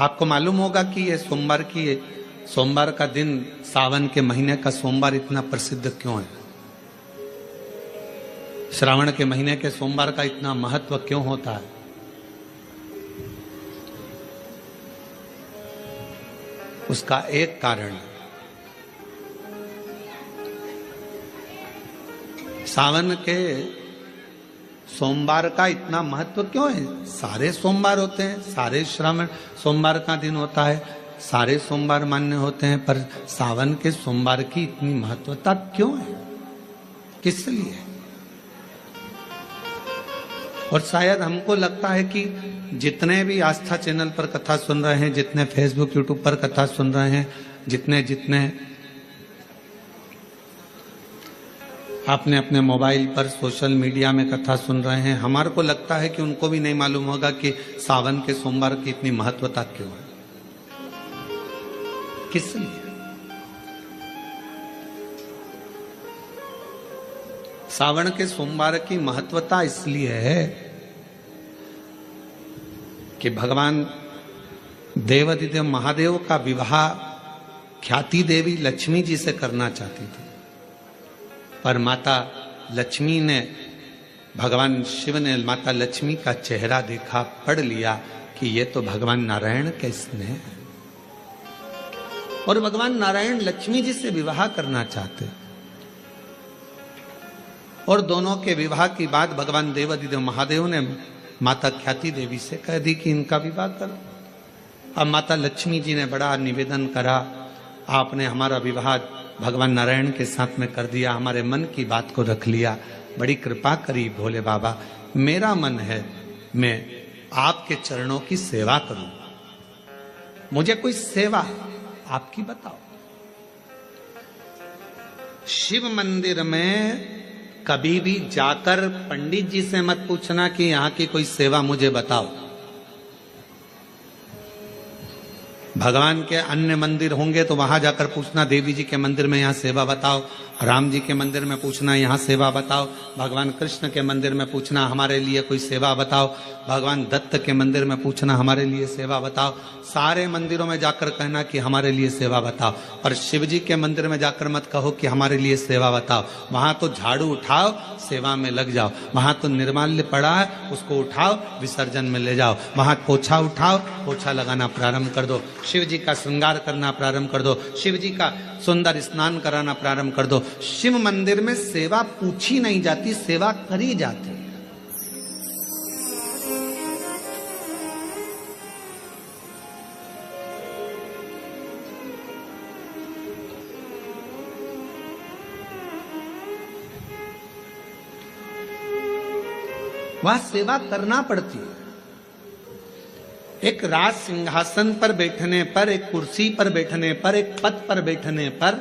आपको मालूम होगा कि ये सोमवार का दिन, सावन के महीने का सोमवार इतना प्रसिद्ध क्यों है? श्रावण के महीने के सोमवार का इतना महत्व क्यों होता है? उसका एक कारण है। सावन के सोमवार का इतना महत्व क्यों है? सारे सोमवार होते हैं, सारे श्रावण सोमवार का दिन होता है, सारे सोमवार मान्य होते हैं, पर सावन के सोमवार की इतनी महत्वता क्यों है? किस लिए? और शायद हमको लगता है कि जितने भी आस्था चैनल पर कथा सुन रहे हैं, जितने फेसबुक यूट्यूब पर कथा सुन रहे हैं, जितने आपने अपने मोबाइल पर सोशल मीडिया में कथा सुन रहे हैं, हमारे को लगता है कि उनको भी नहीं मालूम होगा कि सावन के सोमवार की इतनी महत्वता क्यों है, किस लिए? सावन के सोमवार की महत्वता इसलिए है कि भगवान देवाधिदेव महादेव का विवाह ख्याति देवी लक्ष्मी जी से करना चाहती थी, पर माता लक्ष्मी ने, भगवान शिव ने माता लक्ष्मी का चेहरा देखा, पढ़ लिया कि ये तो भगवान नारायण के स्नेह है, और भगवान नारायण लक्ष्मी जी से विवाह करना चाहते। और दोनों के विवाह की बात भगवान देवाधिदेव महादेव ने माता ख्याति देवी से कह दी कि इनका विवाह करो। अब माता लक्ष्मी जी ने बड़ा निवेदन करा, आपने हमारा विवाह भगवान नारायण के साथ में कर दिया, हमारे मन की बात को रख लिया, बड़ी कृपा करी भोले बाबा, मेरा मन है मैं आपके चरणों की सेवा करूं, मुझे कोई सेवा आपकी बताओ। शिव मंदिर में कभी भी जाकर पंडित जी से मत पूछना कि यहां की कोई सेवा मुझे बताओ। भगवान के अन्य मंदिर होंगे तो वहां जाकर पूछना, देवी जी के मंदिर में यहां सेवा बताओ, राम जी के मंदिर में पूछना यहां सेवा बताओ, भगवान कृष्ण के मंदिर में पूछना हमारे लिए कोई सेवा बताओ, भगवान दत्त के मंदिर में पूछना हमारे लिए सेवा बताओ। सारे मंदिरों में जाकर कहना कि हमारे लिए सेवा बताओ, और शिव जी के मंदिर में जाकर मत कहो कि हमारे लिए सेवा बताओ। वहां तो झाड़ू उठाओ, सेवा में लग जाओ। वहां तो निर्माल्य पड़ा है, उसको उठाओ, विसर्जन में ले जाओ। वहां पोछा उठाओ, पोछा लगाना प्रारंभ कर दो, शिव जी का श्रृंगार करना प्रारंभ कर दो, शिव जी का सुंदर स्नान कराना प्रारंभ कर दो। शिव मंदिर में सेवा पूछी नहीं जाती, सेवा करी जाती है। वहां सेवा करना पड़ती है। एक राज सिंहासन पर बैठने पर, एक कुर्सी पर बैठने पर, एक पद पर बैठने पर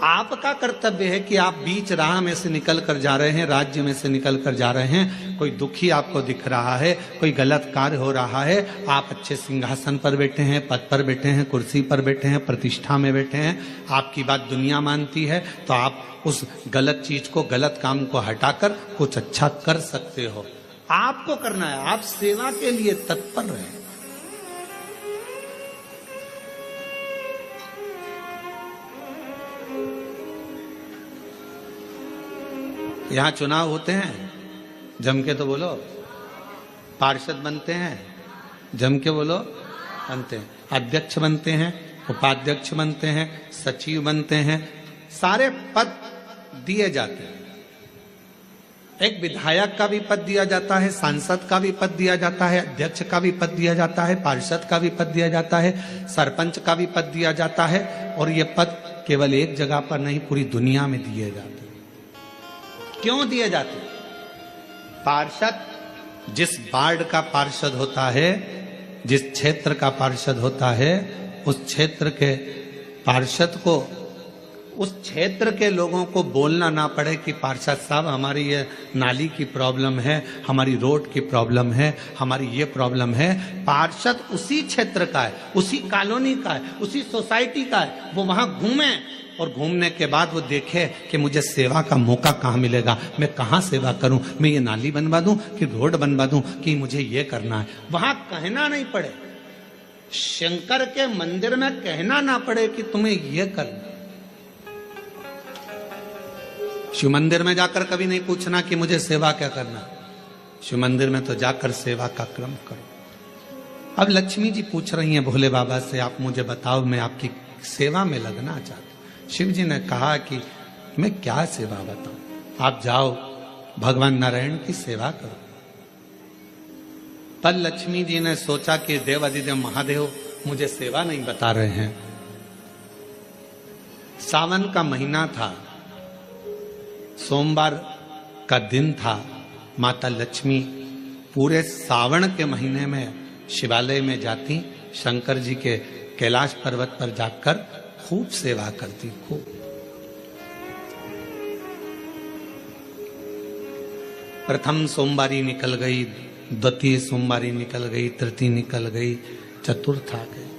आपका कर्तव्य है कि आप बीच राह में से निकल कर जा रहे हैं, राज्य में से निकल कर जा रहे हैं, कोई दुखी आपको दिख रहा है, कोई गलत कार्य हो रहा है, आप अच्छे सिंहासन पर बैठे हैं, पद पर बैठे हैं, कुर्सी पर बैठे हैं, प्रतिष्ठा में बैठे हैं, आपकी बात दुनिया मानती है, तो आप उस गलत चीज को, गलत काम को हटाकर कुछ अच्छा कर सकते हो। आपको करना है, आप सेवा के लिए तत्पर रहें। यहां चुनाव होते हैं, जम के तो बोलो, पार्षद बनते हैं, जम के बोलो, बनते हैं, अध्यक्ष बनते हैं, उपाध्यक्ष बनते हैं, सचिव बनते हैं, सारे पद दिए जाते हैं। एक विधायक का भी पद दिया जाता है, सांसद का भी पद दिया जाता है, अध्यक्ष का भी पद दिया जाता है, पार्षद का भी पद दिया जाता है, सरपंच का भी पद दिया जाता है, और ये पद केवल एक जगह पर नहीं, पूरी दुनिया में दिए जाते हैं। क्यों दिए जाते? पार्षद जिस वार्ड का पार्षद होता है, जिस क्षेत्र का पार्षद होता है, उस क्षेत्र के पार्षद को, उस क्षेत्र के लोगों को बोलना ना पड़े कि पार्षद साहब हमारी ये नाली की प्रॉब्लम है, हमारी रोड की प्रॉब्लम है, हमारी ये प्रॉब्लम है। पार्षद उसी क्षेत्र का है, उसी कॉलोनी का है, उसी सोसाइटी का है, वो वहां घूमे और घूमने के बाद वो देखे कि मुझे सेवा का मौका कहाँ मिलेगा, मैं कहाँ सेवा करूं, मैं ये नाली बनवा दूं कि रोड बनवा दूं कि मुझे ये करना है। वहां कहना नहीं पड़े, शंकर के मंदिर में कहना ना पड़े कि तुम्हें यह करना। शिव मंदिर में जाकर कभी नहीं पूछना कि मुझे सेवा क्या करना, शिव मंदिर में तो जाकर सेवा का क्रम करो। अब लक्ष्मी जी पूछ रही हैं भोले बाबा से, आप मुझे बताओ, मैं आपकी सेवा में लगना चाहती हूं। शिव जी ने कहा कि मैं क्या सेवा बताऊं, आप जाओ भगवान नारायण की सेवा करो। पर लक्ष्मी जी ने सोचा कि देवाधिदेव महादेव मुझे सेवा नहीं बता रहे हैं। सावन का महीना था, सोमवार का दिन था। माता लक्ष्मी पूरे सावन के महीने में शिवालय में जाती, शंकर जी के कैलाश पर्वत पर जाकर खूब सेवा करती, खूब। प्रथम सोमवारी निकल गई, द्वितीय सोमवारी निकल गई, तृतीय निकल गई, चतुर्थ आ गई।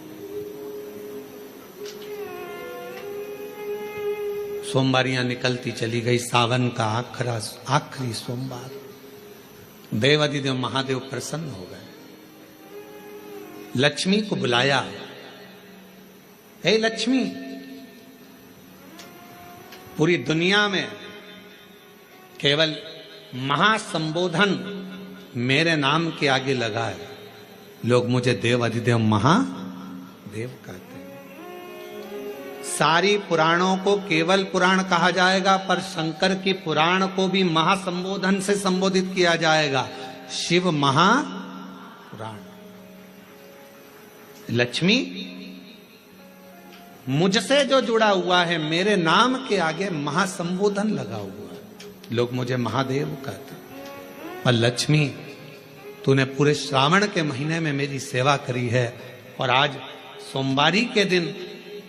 सोमवारियां निकलती चली गई। सावन का आखिरी सोमवार, देवाधिदेव महादेव प्रसन्न हो गए। लक्ष्मी को बुलाया, हे लक्ष्मी, पूरी दुनिया में केवल महासंबोधन मेरे नाम के आगे लगा है। लोग मुझे देवाधिदेव महादेव कहते हैं। सारी पुराणों को केवल पुराण कहा जाएगा, पर शंकर की पुराण को भी महासंबोधन से संबोधित किया जाएगा, शिव महापुराण। लक्ष्मी, मुझसे जो जुड़ा हुआ है, मेरे नाम के आगे महासंबोधन लगा हुआ है, लोग मुझे महादेव कहते हैं। पर लक्ष्मी, तूने पूरे श्रावण के महीने में मेरी सेवा करी है, और आज सोमवारी के दिन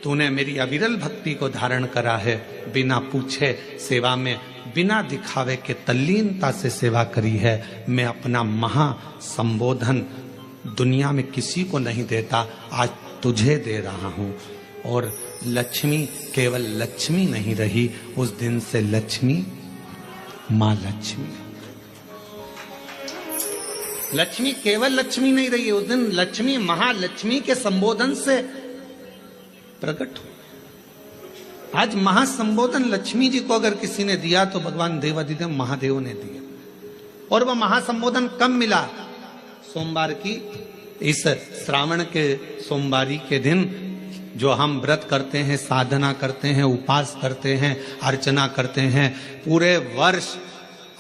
तूने मेरी अविरल भक्ति को धारण करा है। बिना पूछे सेवा में, बिना दिखावे के तल्लीनता से सेवा करी है। मैं अपना महासंबोधन दुनिया में किसी को नहीं देता, आज तुझे दे रहा हूं। और लक्ष्मी केवल लक्ष्मी नहीं रही, उस दिन से लक्ष्मी मां लक्ष्मी। लक्ष्मी केवल लक्ष्मी नहीं रही, उस दिन लक्ष्मी महालक्ष्मी के संबोधन से प्रकट हो। आज महासंबोधन लक्ष्मी जी को अगर किसी ने दिया तो भगवान देवाधिदेव महादेव ने दिया। और वह महासंबोधन कब मिला? सोमवार की इस श्रावण के सोमवारी के दिन, जो हम व्रत करते हैं, साधना करते हैं, उपास करते हैं, अर्चना करते हैं। पूरे वर्ष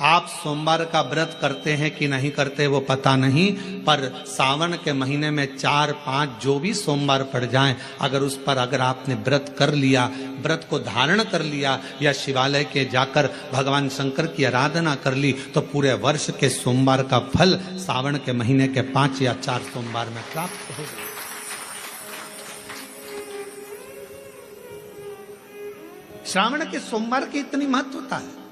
आप सोमवार का व्रत करते हैं कि नहीं करते वो पता नहीं, पर सावन के महीने में 4-5 जो भी सोमवार पड़ जाएं, अगर उस पर अगर आपने व्रत कर लिया, व्रत को धारण कर लिया, या शिवालय के जाकर भगवान शंकर की आराधना कर ली, तो पूरे वर्ष के सोमवार का फल सावन के महीने के 5 या 4 सोमवार में प्राप्त हो गया। श्रावण के सोमवार की इतनी महत्वता है।